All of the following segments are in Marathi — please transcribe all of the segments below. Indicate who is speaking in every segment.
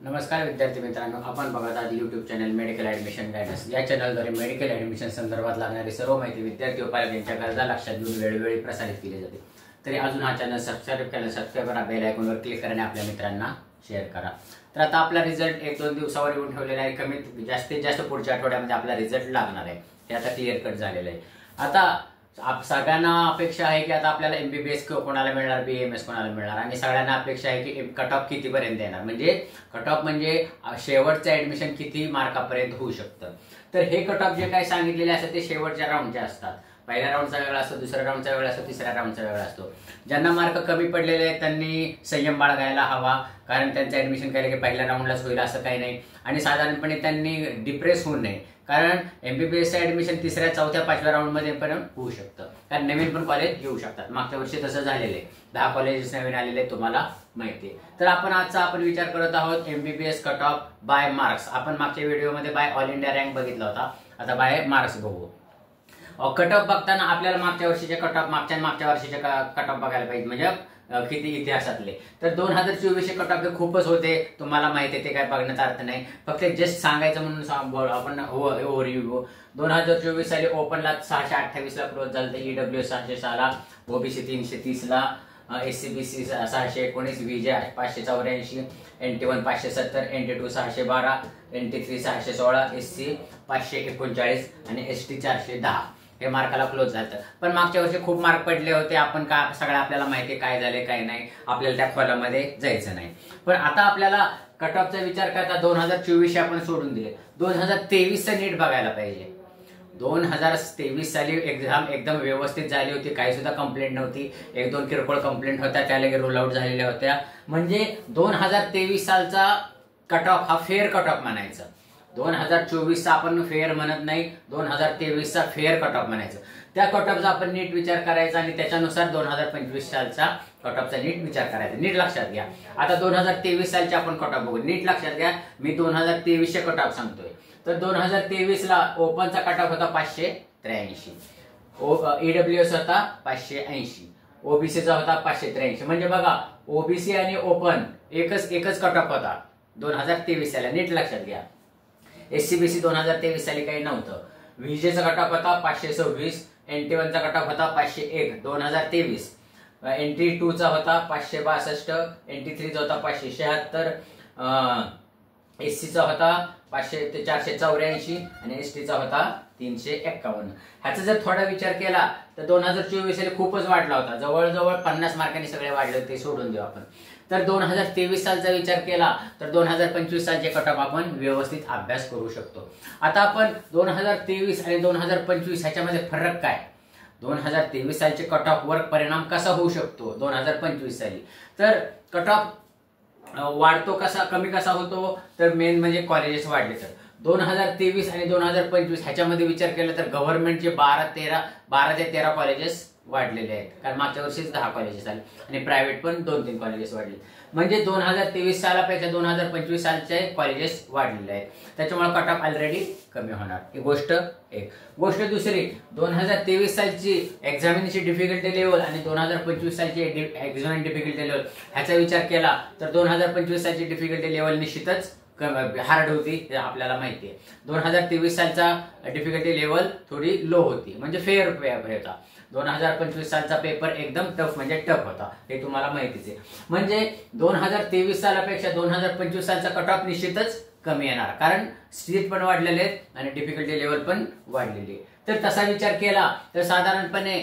Speaker 1: नमस्कार विद्यार्थी मित्रांनो, आपण बघत आहात YouTube channel medical admission guidance. या चॅनलद्वारे मेडिकल ॲडमिशन संदर्भात लागणारी सर्व माहिती विद्यार्थी व पालकांच्या गरजा लक्षात घेऊन वेळोवेळी प्रसारित केली जाते। तरी अजून हा चॅनल सबस्क्राइब केला, सबस्क्राइब करा, बेल आयकॉनवर क्लिक करा आणि आपल्या मित्रांना शेअर करा। तर आता आपला रिझल्ट 1-2 दिवसावर येऊन ठेवलेला आहे। कमीत जास्तीत जास्त पुढच्या आठवड्यामध्ये आपला रिझल्ट लागणार आहे। हे आता क्लिअर कट झालेलं आहे। आता सगळ्यांना अपेक्षा आहे की आता आपल्याला एमबीबीएस कोणाला मिळणार, बीएमएस कोणाला मिळणार आणि सगळ्यांना अपेक्षा आहे की कट ऑफ कितीपर्यंत येणार, म्हणजे कट ऑफ म्हणजे शेवटचं ऍडमिशन किती मार्कापर्यंत होऊ शकतं। तर हे कट ऑफ जे काही सांगितलेले असतात ते शेवटच्या राऊंडचे असतात। पहिल्या राऊंडचा वेगळा असतो, दुसऱ्या राऊंडचा वेगळा असतो, तिसऱ्या राऊंडचा वेगळा असतो। ज्यांना मार्क कमी पडलेले आहेत त्यांनी संयम बाळगायला हवा, कारण त्यांचं ऍडमिशन केलं की पहिल्या राऊंडलाच होईल असं काही नाही। आणि साधारणपणे त्यांनी डिप्रेस होऊ नये, कारण एमबीबीएसचं ऍडमिशन 3ऱ्या, 4थ्या, 5व्या राऊंडमध्ये पण होऊ शकतं, कारण नवीन पण कॉलेज येऊ शकतात। मागच्या वर्षी तसं झालेलं आहे, 10 कॉलेजेस नवीन आलेले आहेत, तुम्हाला माहिती आहे। तर आजचा विचार करत आहोत MBBS cut off by marks. आपण मागच्या व्हिडिओमध्ये बाय ऑल इंडिया रँक बघितला होता, आता बाय मार्क्स बघू। कट ऑफ बघताना आपल्याला मागच्या वर्षीचे कट ऑफ, मागच्या वर्षीचे कट ऑफ बघायला पाहिजे, म्हणजे किती इतिहासातले। तर 2024 कट ऑफ खूपच होते, तुम्हाला माहिती आहे, ते काय बघण्याचा अर्थ नाही, फक्त जस्ट सांगायचं म्हणून आपण ओव्हरव्ह्यू। 2024 साली ओपनला 628 ला क्लोज झालं, ईडब्ल्यूएस 606 ला, ओबीसी 330 ला, एससीबीसी 619, विजय 584, NT1 570, NT2 612, NT3 616, SC 539 आणि ST 410 हे मार्काला क्लोज झालं। पण मागच्या वर्षी खूप मार्क पडले होते, आपण का सगळं आपल्याला माहिती आहे काय झाले काय नाही, आपल्याला त्या खोलामध्ये जायचं नाही। पण आता आपल्याला कट ऑफचा विचार करता 2024 आपण सोडून दिले, 2023 नीट बघायला पाहिजे। 2023 साली एक्झाम एकदम व्यवस्थित झाली होती, काही सुद्धा कंप्लेंट नव्हती, 1-2 किरकोळ कंप्लेंट होत्या, त्या लगेच रोल आउट झालेल्या होत्या। म्हणजे 2023 सालचा कट ऑफ हा फेअर कट ऑफ म्हणायचा। 2024 चा आपण फेअर म्हणत नाही, 2023 चा फेअर कट ऑफ म्हणायचं। त्या कट ऑफचा आपण नीट विचार करायचा आणि त्याच्यानुसार 2025 सालचा कट ऑफचा नीट विचार करायचा। नीट लक्षात घ्या, आता 2023 सालचे आपण कट ऑफ बघू। नीट लक्षात घ्या, मी 2023 चे कट ऑफ सांगतोय। तर 2023 ला ओपनचा कट ऑफ होता 583, ईडब्ल्यूएस होता 580, ओबीसीचा होता 583। म्हणजे बघा, ओबीसी आणि ओपन एकच कट ऑफ होता 2023 साली, नीट लक्षात घ्या। एससीबीसी 2023 साली काही नव्हतं। विजेचा कट ऑफ होता 526, NT1 चा कट ऑफ होता 501 2023, NT2 चा होता 562, NT3 चा होता 576, SC चा होता 484 आणि ST चा होता 351। ह्याचा जर थोडा विचार केला तर 2024 साली खूपच वाढला होता, जवळजवळ 50 मार्कांनी सगळे वाढले, ते सोडून देऊ आपण। तर 2023 सालचा विचार केला तर 2025 सालचे कट ऑफ आपण व्यवस्थित अभ्यास करू शकतो। आता आपण 2023 आणि 2025 ह्याच्यामध्ये फरक काय, 2023 सालचे कट ऑफ वर परिणाम कसा होऊ शकतो 2025 साली। तर कट ऑफ वाढतो कसा, कमी कसा होतो, तर मेन म्हणजे कॉलेजेस वाढले। तर 2023 आणि 2025 ह्याच्यामध्ये विचार केला तर गव्हर्नमेंटचे 12 ते 13 कॉलेजेस वाढलेले आहेत, कारण मागच्या वर्षीच 10 कॉलेजेस आले आणि प्रायव्हेट पण 2-3 कॉलेजेस वाढले। म्हणजे 2023 सालापेक्षा 2025 सालचे कॉलेजेस वाढलेले आहेत, त्याच्यामुळे कट ऑफ ऑलरेडी कमी होणार। ही गोष्ट एक। गोष्ट दुसरी, 2023 सालची एक्झामिनेशन डिफिकल्टी लेवल आणि 2025 सालची एक्झामिनेशन डिफिकल्टी लेवल ह्याचा विचार केला तर 2025 सालची डिफिकल्टी लेवल निश्चितच हार्ड होती, हे आपल्याला माहिती आहे। 2023 सालचा डिफिकल्टी लेवल थोडी लो होती, म्हणजे फेअर होता। 2025 सालचा पेपर एकदम टफ, म्हणजे टफ होता, हे तुम्हाला माहितीच आहे। म्हणजे 2023 सालापेक्षा 2025 सालचा कट ऑफ निश्चितच कमी येणार, कारण सीट पण वाढलेले आहेत आणि डिफिकल्टी लेवल पण वाढलेली आहे। तर तसा विचार केला तर साधारणपणे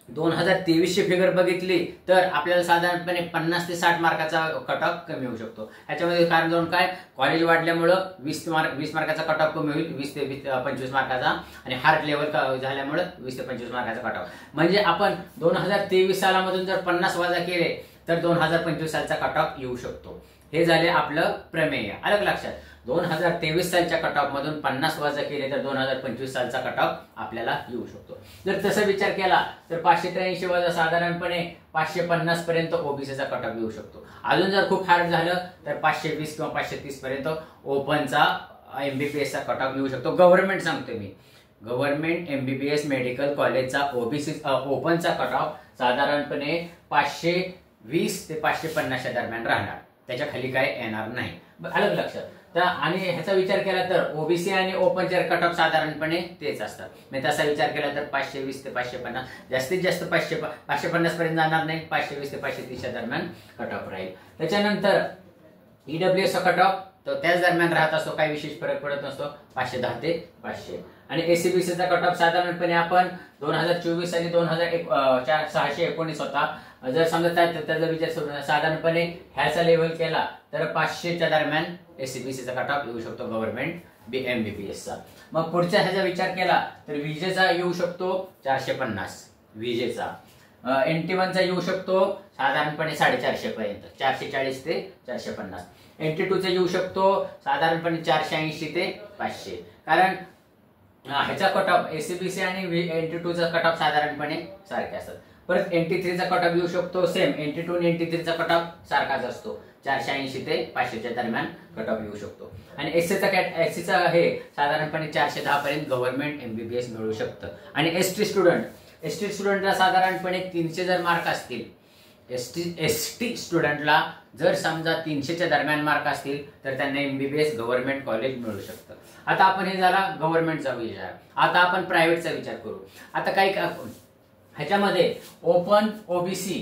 Speaker 1: 2023 ची फिगर बघितली तर आपल्याला साधारणपणे 50 ते 60 मार्काचा कट ऑफ कमी होऊ शकतो। ह्याच्यामध्ये कारण जाऊन काय, कॉलेज वाढल्यामुळं 20 मार्काचा कट ऑफ कमी होईल, 20 ते 25 मार्काचा, आणि हार्ड लेवल झाल्यामुळे 20 ते 25 मार्काचा कट ऑफ। म्हणजे आपण 2023 सालामधून जर 50 वजा केले तर 2025 सालचा कट ऑफ येऊ शकतो। हे झाले आपलं प्रमेय, अलग लक्षात। 2023 सालच्या कट ऑफ मधून 50 वजा केले तर 2025 सालचा कट ऑफ आपल्याला येऊ शकतो। जर तसा विचार केला तर 583 वजा साधारणपणे 550 पर्यंत ओबीसीचा कट ऑफ येऊ शकतो। अजून जर खूप हार्ड झालं तर 520 किंवा 530 पर्यंत ओपनचा एमबीबीएसचा कट ऑफ येऊ शकतो। गव्हर्नमेंट सांगतोय मी, गव्हर्नमेंट एमबीबीएस मेडिकल कॉलेजचा ओबीसी ओपनचा कट ऑफ साधारणपणे 520 ते 550 दरम्यान राहणार। त्याच्या खाली काय येणार नाही. आलं लक्षात. तर आणि ह्याचा विचार केला तर ओबीसी आणि ओपनचे कट ऑफ साधारणपणे तेच असतात. मी तसा विचार केला तर 520 ते 550, जास्तीत जास्त 550 पर्यंत जाणार नाही, 520 ते 530 दरम्यान कट ऑफ राहील. त्याच्यानंतर ईडब्ल्यूएसचा कट ऑफ तर त्याच दरम्यान राहत असतो, काही विशेष फरक पडत नसतो, 510 ते 500. आणि एसीबीसीचा कट ऑफ साधारणपणे आपण 2024 आणि 619 होता. जर समजा त्याचा विचार साधारणपणे ह्याचा लेव्हल केला तर 500च्या दरम्यान एसीबीसीचा कट ऑफ येऊ शकतो गव्हर्नमेंट एमबीबीएसचा. मग पुढच्या ह्याचा विचार केला तर विजेचा येऊ शकतो 450 विजेचा. NT1चा येऊ शकतो साधारणपणे 450 पर्यंत, 440 ते 450. NT2चा येऊ शकतो साधारणपणे 480 ते 500. कारण ह्याचा कट ऑफ एसीबीसी आणि NT2चा कट ऑफ साधारणपणे सारखे असतात. परत NT3चा कट ऑफ येऊ शकतो सेम, NT2 आणि NT3चा कट ऑफ सारखाच असतो, 480 ते 500च्या दरम्यान कट ऑफ येऊ शकतो. आणि एससीचा हे साधारणपणे 410 पर्यंत गव्हर्नमेंट एमबीबीएस मिळू शकतं. आणि एसटी स्टुडंटला साधारणपणे 300 जर मार्क असतील, एसटी स्टुडंटला जर समजा 300च्या दरम्यान मार्क असतील तर त्यांना एमबीबीएस गव्हर्नमेंट कॉलेज मिळू शकतं. आता आपण हे झाला गव्हर्नमेंटचा विचार. आता आपण प्रायव्हेटचा विचार करू. आता काही ह्याच्यामध्ये ओपन, ओबीसी,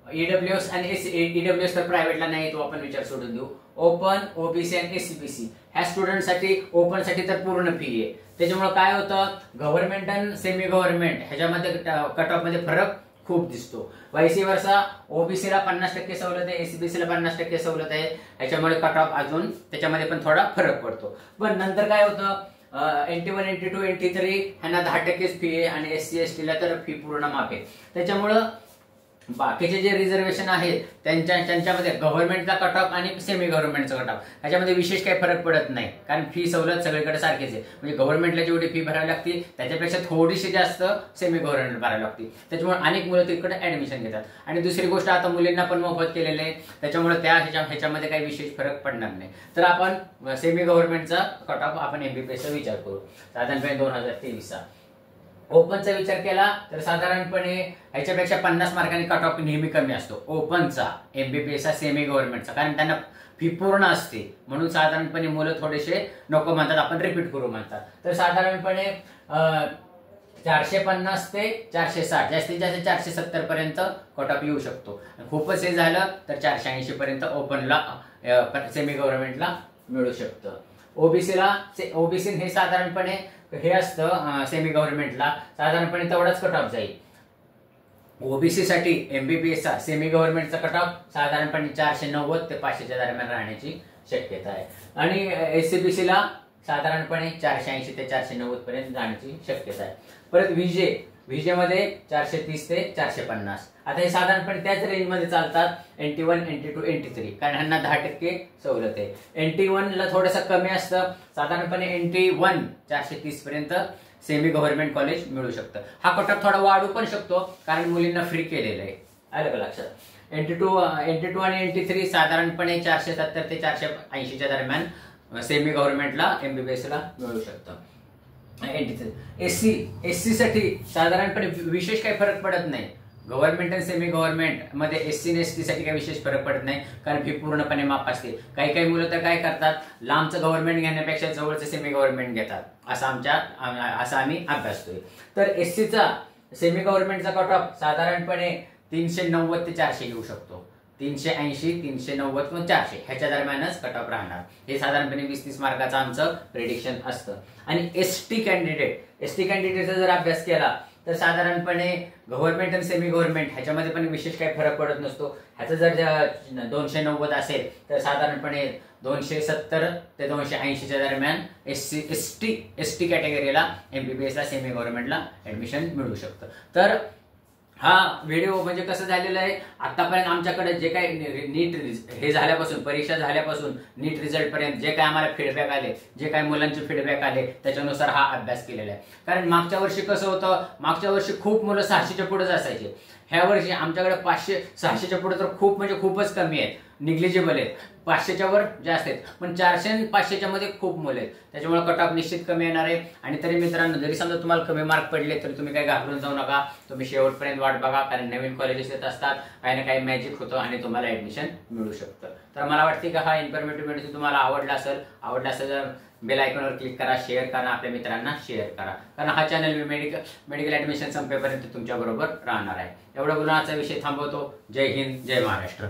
Speaker 1: ईडब्ल्यूएस आणि ईडब्ल्यूएस तर प्रायव्हेटला नाही, तो आपण विचार सोडून देऊ. ओपन, ओबीसी आणि एसीबीसी ह्या स्टुडंटसाठी ओपन साठी तर पूर्ण फी आहे. त्याच्यामुळे काय होतं, गव्हर्नमेंट आणि सेमी गव्हर्नमेंट ह्याच्यामध्ये कट ऑफ मध्ये फरक खूप दिसतो. वायसी वर्षा ओबीसीला 50% सवलत आहे, एसीबीसीला 50% सवलत आहे. ह्याच्यामुळे कट ऑफ अजून त्याच्यामध्ये पण थोडा फरक पडतो. पण नंतर काय होतं, NT1, NT2, NT3 ह्यांना 10% फी आहे आणि SC ST ला तर फी पूर्ण माफ आहे. त्याच्यामुळं बाकीचे जे रिझर्वेशन आहेत त्यांच्यामध्ये गव्हर्नमेंटचा कट ऑफ आणि सेमी गव्हर्नमेंटचा कट ऑफ ह्याच्यामध्ये विशेष काही फरक पडत नाही, कारण फी सवलत सगळीकडे सारखीच आहे. म्हणजे गव्हर्नमेंटला जेवढी फी भरावी लागते त्याच्यापेक्षा थोडीशी जास्त सेमी गव्हर्नमेंट भरावी लागते. त्याच्यामुळे अनेक मुलं तिकडे ऍडमिशन घेतात. आणि दुसरी गोष्ट, आता मुलींना पण मोफत केलेले आहे, त्याच्यामुळे ह्याच्यामध्ये काही विशेष फरक पडणार नाही. तर आपण सेमी गव्हर्नमेंटचा कट ऑफ आपण एमबीबीएसचा विचार करू, साधारणपणे 2023चा. ओपनचा विचार केला तर साधारणपणे ह्याच्यापेक्षा 50 मार्कांनी कट ऑफ नेहमी कमी असतो ओपनचा एमबीबीएसचा सेमी गव्हर्नमेंटचा, कारण त्यांना फी पूर्ण असते. म्हणून साधारणपणे मुलं थोडेसे नको म्हणतात, आपण रिपीट करू म्हणतात. तर साधारणपणे 450 ते 460, जास्तीत जास्त 470 पर्यंत कट ऑफ येऊ शकतो. खूपच हे झालं तर 480 पर्यंत ओपनला सेमी गव्हर्नमेंटला मिळू शकतं. ओबीसी हे साधारणपणे हे असतं सेमी गव्हर्नमेंटला साधारणपणे तेवढाच कट ऑफ जाईल. ओबीसी साठी एमबीबीएसचा सेमी गव्हर्नमेंटचा कट ऑफ साधारणपणे 490 ते 500च्या दरम्यान राहण्याची शक्यता आहे. आणि एसीबीसीला साधारणपणे 480 ते 490 पर्यंत जाण्याची शक्यता आहे. परत विजेमध्ये 430 ते 450. आता हे साधारणपणे त्याच रेंजमध्ये चालतात, NT1, NT2, NT3, कारण ह्यांना 10% सवलत आहे. NT1 ला थोडंसं कमी असतं, साधारणपणे NT1 430 पर्यंत सेमी गव्हर्नमेंट कॉलेज मिळू शकतं. हा कट ऑफ थोडा वाढू पण शकतो, कारण मुलींना फ्री केलेलं आहे. आलं का लक्षात. NT2 आणि NT3 साधारणपणे 470 ते 480च्या दरम्यान सेमी गव्हर्नमेंटला एमबीबीएसला मिळू शकतं. एससी साठी साधारणपणे विशेष काही फरक पडत नाही. गव्हर्नमेंट आणि सेमी गव्हर्नमेंट मध्ये एससी आणि एसटी साठी काही विशेष फरक पडत नाही, कारण फी पूर्णपणे माफ असते. काही मुलं तर काय करतात, लांबचं गव्हर्नमेंट घेण्यापेक्षा जवळचं सेमी गव्हर्नमेंट घेतात, असं आम्ही अभ्यासतोय. तर एससीचा सेमी गव्हर्नमेंटचा कट ऑफ साधारणपणे 390 ते 400 येऊ शकतो. 380, 390 किंवा 400 ह्याच्या दरम्यानच कट ऑफ राहणार. हे साधारणपणे 20-30 मार्काचं आमचं प्रेडिक्शन असतं. आणि एसटी कॅन्डिडेटचा जर अभ्यास केला तर साधारणपणे गव्हर्नमेंट आणि सेमी गव्हर्नमेंट ह्याच्यामध्ये पण विशेष काही फरक पडत नसतो. ह्याचं जर 290 असेल तर साधारणपणे 270 ते 280च्या दरम्यान एसटी कॅटेगरीला एमबीबीएसला सेमी गव्हर्नमेंटला ऍडमिशन मिळू शकतं. तर हा व्हिडिओ म्हणजे कसं झालेलं आहे, आतापर्यंत आमच्याकडे जे काही नीट हे झाल्यापासून, परीक्षा झाल्यापासून नीट रिझल्ट पर्यंत जे काही आम्हाला फीडबॅक आले, जे काही मुलांचे फीडबॅक आले, त्याच्यानुसार हा अभ्यास केलेला आहे. कारण मागच्या वर्षी कसं होतं, मागच्या वर्षी खूप मुलं 600च्या पुढेच असायचे. ह्या वर्षी आमच्याकडे 500-600च्या पुढे तर खूप म्हणजे खूपच कमी आहेत, निग्लिजिबल आहेत. 500च्या वर जास्त आहेत, पण 400 आणि 500च्या मध्ये खूप मुलं आहेत. त्याच्यामुळे कट ऑफ निश्चित कमी येणार आहे. आणि तरी मित्रांनो, जरी समजा तुम्हाला कमी मार्क पडले तरी तुम्ही काही घाबरून जाऊ नका. तुम्ही शेवटपर्यंत वाट बघा, कारण नवीन कॉलेजेस येत असतात, काही ना काही मॅजिक होतं आणि तुम्हाला ऍडमिशन मिळू शकतं. तर मला वाटते की हा इन्फॉर्मेटिव्ह व्हिडिओ तुम्हाला आवडला असेल तर बेल आयकॉनवर क्लिक करा, शेअर करा, आपल्या मित्रांना शेअर करा, कारण हा चॅनल मी मेडिकल ॲडमिशन संपेपर्यंत तुमच्याबरोबर राहणार आहे. एवढं बोलून आजचा विषय थांबवतो. जय हिंद, जय महाराष्ट्र.